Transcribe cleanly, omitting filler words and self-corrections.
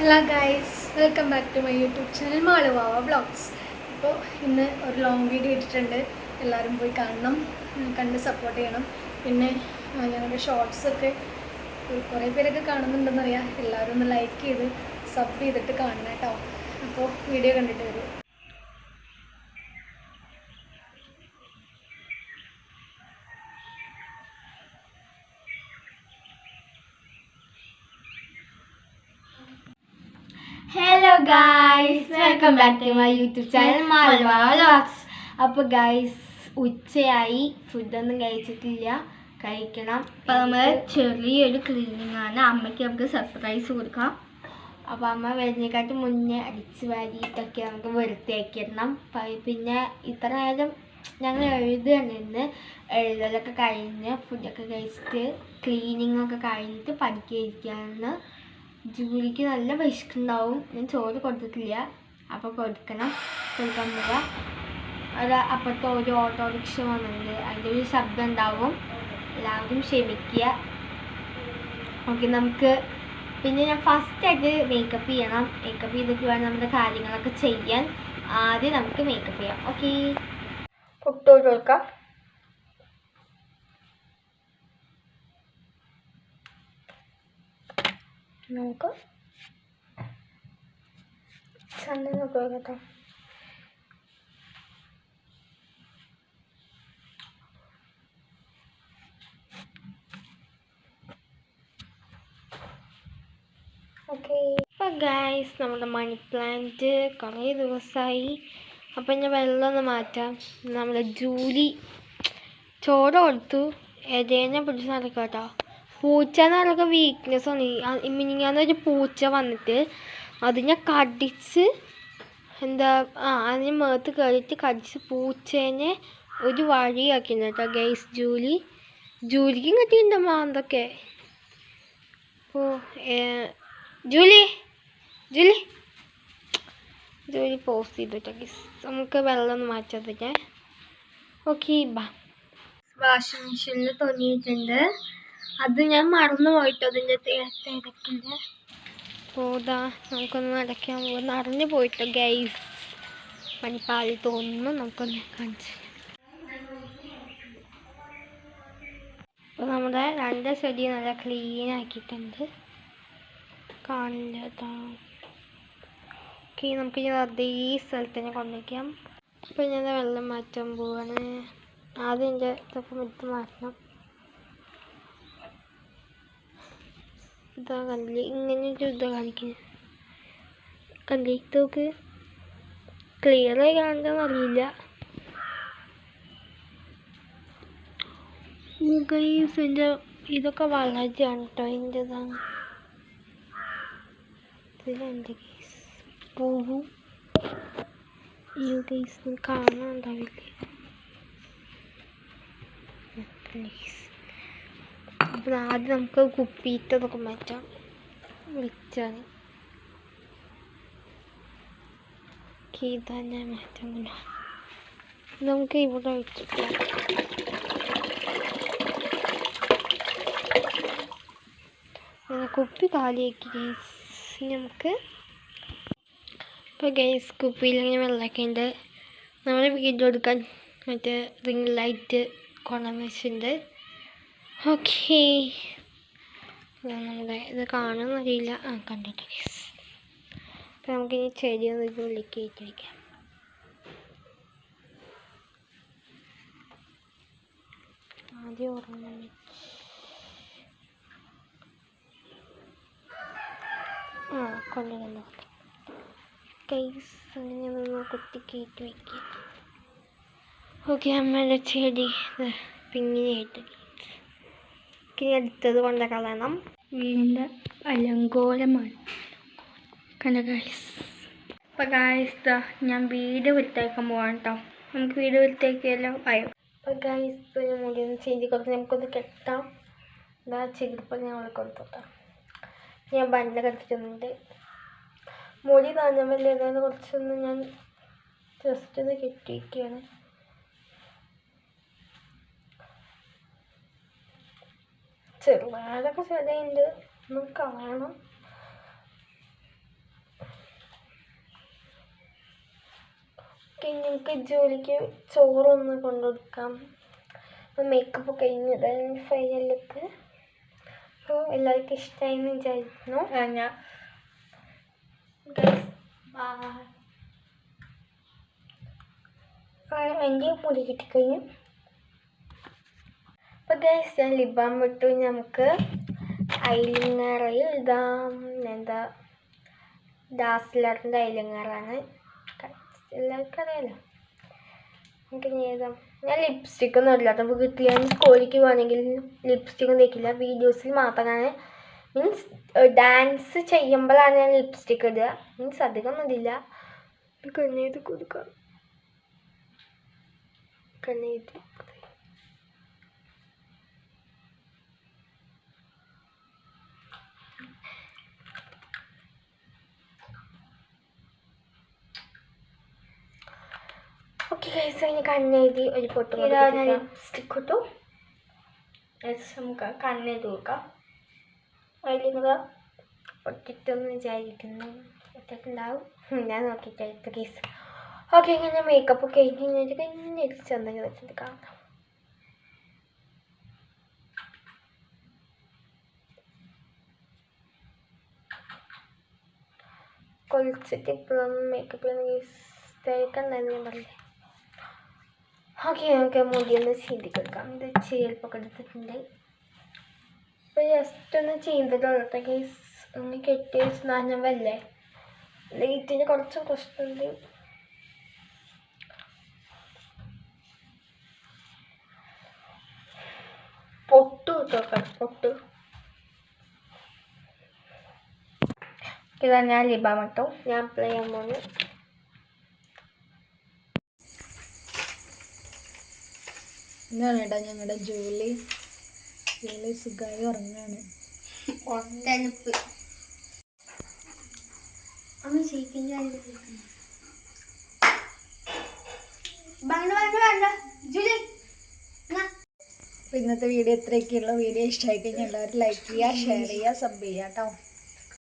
Hello guys, welcome back to my YouTube channel Maluvava vlogs. ഇപ്പോൾ ഇന്ന് ഒരു ലോങ് വീഡിയോ ഇട്ടിട്ടുണ്ട്. എല്ലാവരും പോയി കാണണം, കണ്ട് സപ്പോർട്ട് ചെയ്യണം. പിന്നെ ഞങ്ങളുടെ ഷോർട്സൊക്കെ കുറേ പേരൊക്കെ കാണുന്നുണ്ടെന്നറിയാം. എല്ലാവരും ഒന്ന് ലൈക്ക് ചെയ്ത് സബ് ചെയ്തിട്ട് കാണണം കേട്ടോ. അപ്പോൾ വീഡിയോ കണ്ടിട്ട് വരും. Hello guys, welcome back to my YouTube channel Maluva vlogs. അപ്പോൾ ഗായ്സ്, ഉച്ചയായി, ഫുഡൊന്നും കഴിച്ചിട്ടില്ല, കഴിക്കണം. അപ്പോൾ നമ്മൾ ചെറിയൊരു ക്ലീനിങ് ആണ്. അമ്മയ്ക്ക് നമുക്ക് സർപ്രൈസ് കൊടുക്കാം. അപ്പോൾ അമ്മ വരുന്നേക്കാട്ട് മുന്നേ അടിച്ച് വാരിയിട്ടൊക്കെ നമുക്ക് വൃത്തിയാക്കിയിടണം. പിന്നെ ഇത്ര നേരം ഞങ്ങൾ എഴുതുകയായിരുന്നു. എഴുതലൊക്കെ കഴിഞ്ഞ് ഫുഡൊക്കെ കഴിച്ചിട്ട് ക്ലീനിങ്ങൊക്കെ കഴിഞ്ഞിട്ട് പഠിക്കാതിരിക്കുകയാണ്. ജൂലിക്ക് നല്ല വിശക്കുണ്ടാവും. ഞാൻ ചോറ് കൊടുത്തിട്ടില്ല, അപ്പോൾ കൊടുക്കാൻ പോവുക. അത് അപ്പുറത്തെ ഒരു ഓട്ടോറിക്ഷ വന്നിട്ടുണ്ട്, അതിൻ്റെ ഒരു ശബ്ദം ഉണ്ടാവും. എല്ലാവരും ക്ഷമിക്കുക. ഓക്കെ, നമുക്ക് പിന്നെ ഞാൻ ഫസ്റ്റായിട്ട് മേക്കപ്പ് ചെയ്യണം. മേക്കപ്പ് ചെയ്തിട്ട് വേണം നമ്മുടെ കാര്യങ്ങളൊക്കെ ചെയ്യാൻ. ആദ്യം നമുക്ക് മേക്കപ്പ് ചെയ്യാം. ഓക്കെ, പൊട്ടോട്ട് കൊടുക്കാം. നമുക്ക് ചന്ദനം ഉപയോഗിക്കാം. ഓക്കെ, അപ്പോൾ ഗൈസ്, നമ്മുടെ മണി പ്ലാന്റ് കുറേ ദിവസമായി. അപ്പം ഞാൻ വെള്ളം ഒന്ന് മാറ്റാം. നമ്മുടെ ജൂലി ചോറ് കൊടുത്തു, ഏതേനെ പിടിച്ച് നടക്കാം കേട്ടോ. പൂച്ച എന്നൊക്കെ വീക്ക്നെസ്സാണ്. മിനിങ്ങാന്നൊരു പൂച്ച വന്നിട്ട് അതിനെ കടിച്ച് അതിന് മേത്ത് കയറിയിട്ട് കടിച്ച് പൂച്ചേനെ ഒരു വഴിയാക്കിയിരുന്നു കേട്ടോ ഗൈസ്. ജൂലിക്കും കിട്ടിയിട്ടുണ്ടമ്മ എന്തൊക്കെ. ഓ, ജൂലി പോസ്റ്റ് ചെയ്തു കേട്ടോ ഗൈസ്. നമുക്ക് വെള്ളം ഒന്ന് മാറ്റാൻ പറ്റേ. ഓക്കെ, വാഷിംഗ് മെഷീനിൽ തോന്നിയിട്ടുണ്ട്. അത് ഞാൻ മറന്നു പോയിട്ടോ, അതിൻ്റെ തിരക്കിൻ്റെ. പോതാ, നമുക്കൊന്ന് നടക്കാൻ പോകും. നടന്നു പോയിട്ടോ ഗൈസ്. പണിപ്പാളി തോന്നുന്നു. നമുക്കൊന്ന് കാണിച്ചു. അപ്പോൾ നമ്മുടെ രണ്ട് ചെടി നല്ല ക്ലീൻ ആക്കിയിട്ടുണ്ട്. കാണില്ലതാ. ഓക്കെ, നമുക്ക് ഇനി അതേ സ്ഥലത്ത് തന്നെ കൊണ്ടുവയ്ക്കാം. അപ്പോൾ ഞാൻ വെള്ളം മാറ്റാൻ പോവാണ്. ആദ്യം എൻ്റെ ഇതൊക്കെ എടുത്ത് മാറ്റണം. ഇതാ കണ്ടില്ലേ, ഇങ്ങനൊരു ഇതാ കാണിക്കുന്നത്. കണ്ടില്ലേ, ഇതൊക്കെ ക്ലിയറായി കാണുന്നതെന്ന് അറിയില്ല. ഗൈസ്, എൻ്റെ ഇതൊക്കെ വളരെയാണ് കേട്ടോ. എൻ്റെതാണ് ഇതിലെൻ്റെ ഗൈസ് പൂവും ഈ ഗൈസ് കാണാനുണ്ടാവില്ലേ. അപ്പോൾ ആദ്യം നമുക്ക് കുപ്പിയിട്ടതൊക്കെ മാറ്റാം. വിളിച്ചാണ് ഇതന്നെ മാറ്റാൻ. നമുക്ക് ഇവിടെ വെച്ചിട്ട് കുപ്പി കാലിയാക്കി ഗൈസ്. നമുക്ക് ഇപ്പോൾ ഗൈസ് കുപ്പിയിൽ ഇങ്ങനെ വെള്ളമൊക്കെ ഉണ്ട്. നമ്മൾ വീഡിയോ എടുക്കാൻ മറ്റേ റിംഗ് ലൈറ്റ് കൊണ്ടുവന്ന് വെച്ചിട്ടുണ്ട്. ഓക്കെ, നമ്മുടെ ഇത് കാണുമെന്നറിയില്ല. കണ്ടിട്ട് ഗൈസ്. അപ്പോൾ നമുക്കിനി ചെടിയൊന്നും ഇത് ഉള്ളിലേക്ക് കയറ്റി വയ്ക്കാം. ആദ്യം ഓർമ്മ കൊണ്ടുവന്നു ഗൈസ്. അങ്ങനെ ഒന്ന് കുത്തി കയറ്റി വയ്ക്കാം. ഓക്കെ, അമ്മയുടെ ചെടി പിങ്ങിനായിട്ട് ഇനി അടുത്തത് കൊണ്ട് കളയണം. വീടിൻ്റെ അലങ്കോലമാണ്. കണ്ട ഗൈസ്. അപ്പോൾ ഗൈസ്, ഞാൻ വീട് വൃത്തിയാക്കാൻ പോവാണ് കേട്ടോ. നമുക്ക് വീട് വൃത്തിയാക്കിയല്ലോ ആയോ. അപ്പോൾ ഗൈസ്, മുടി ഒന്ന് ചെയ്ത് കൊടുത്ത് നമുക്കൊന്ന് കെട്ടാം. എന്താ ചെയ്തപ്പോൾ ഞാൻ അവളെ കൊടുത്തോട്ടോ. ഞാൻ ബണ്ടൊക്കെ എടുത്തിട്ടുണ്ട്. മുടി നനമല്ലേ, എന്നാലും കുറച്ചൊന്ന് ഞാൻ ജസ്റ്റ് ഒന്ന് കെട്ടിയിരിക്കുകയാണ്. ചെറുതായൊക്കെ ചെടിയുണ്ട്, ഒന്ന് കാണണം. ഞങ്ങൾക്ക് ജോലിക്ക് ചോറൊന്ന് കൊണ്ടുകൊടുക്കാം. അപ്പോൾ മേക്കപ്പ് കഴിഞ്ഞതാണ് ഫൈനൽ ലുക്ക്. അപ്പോൾ എല്ലാവർക്കും ഇഷ്ടമായി എന്ന് വിചാരിക്കുന്നു. ഞാൻ എൻ്റെ മുടി കിട്ടിക്കഴിഞ്ഞു. അപ്പോൾ ഗൈസ് ഞാൻ ലിബാം വിട്ടു. നമുക്ക് ഐലിനർ എഴുതാം. എന്താ ഡാസ്ലറിൻ്റെ ഐലിനറാണ്, എല്ലാവർക്കും അറിയാലോ. നമുക്ക് ഇനി എഴുതാം. ഞാൻ ലിപ്സ്റ്റിക്കൊന്നും ഇല്ലാത്ത വീട്ടിൽ ഞാൻ സ്കൂളിലേക്ക് പോകണമെങ്കിൽ ലിപ്സ്റ്റിക്കൊന്നും തേക്കില്ല. വീഡിയോസിൽ മാത്രമാണ്, മീൻസ് ഡാൻസ് ചെയ്യുമ്പോഴാണ് ഞാൻ ലിപ്സ്റ്റിക്ക് ഇടുക. മീൻസ് അധികമൊന്നും ഇതില്ല. കണ്ണെഴുതി കൊടുക്കാം. കണ്ണെഴുതി ഓക്കെ ഗൈസ്, അതിന് കണ്ണെഴുതി ഒരു പൊട്ട് ലിപ്സ്റ്റിക്ക് ഇട്ടു. നമുക്ക് കണ്ണെഴുതി കൊടുക്കാം. അതിലിങ്ങനെ പൊട്ടിട്ടെന്ന് വിചാരിക്കുന്നു. പൊട്ടിട്ടുണ്ടാവും, ഞാൻ നോക്കിയിട്ട് ഗൈസ്. ഓക്കെ, ഇങ്ങനെ മേക്കപ്പ് കഴിഞ്ഞ് കഴിഞ്ഞിട്ട് ചന്ദനം വെച്ചിട്ട് കാണാം. കുളിച്ചിട്ട് ഇപ്പോഴൊന്നും മേക്കപ്പ് തേക്കണ്ടെന്ന് ഞാൻ പറഞ്ഞേ. ഓക്കെ, നമുക്ക് മുടിയൊന്ന് ചീന്തി കൊടുക്കാം. ഇത് ചേൽപ്പൊക്കെ എടുത്തിട്ടുണ്ട്. ഇപ്പോൾ ജസ്റ്റ് ഒന്ന് ചീന്തിട്ടുള്ളൂ ഗൈസ്. ഒന്ന് കെട്ടി വെച്ച് നാഞ്ഞം വല്ലേ. ലൈറ്റിന് കുറച്ച് പ്രശ്നമുണ്ട്. പൊട്ട് കിട്ടും, പൊട്ട്. ഇതാണ് ഞാൻ ലിബാം ഇട്ടു. ഞാൻ അപ്ലൈ ചെയ്യാൻ പോകുന്നു. ഇതാണ് കേട്ടോ ഞങ്ങളുടെ ജോലി സുഖമായി ഉറങ്ങാണ്. ഒട്ടനുപ്പ് ഒന്ന് ചെയ്യിക്കാൻ ജൂലി. അപ്പോൾ ഇന്നത്തെ വീഡിയോ ഇത്രയൊക്കെയുള്ള. വീഡിയോ ഇഷ്ടമായി കഴിഞ്ഞാൽ എല്ലാവരും ലൈക്ക് ചെയ്യുക, ഷെയർ ചെയ്യുക, സബ് ചെയ്യുക കേട്ടോ.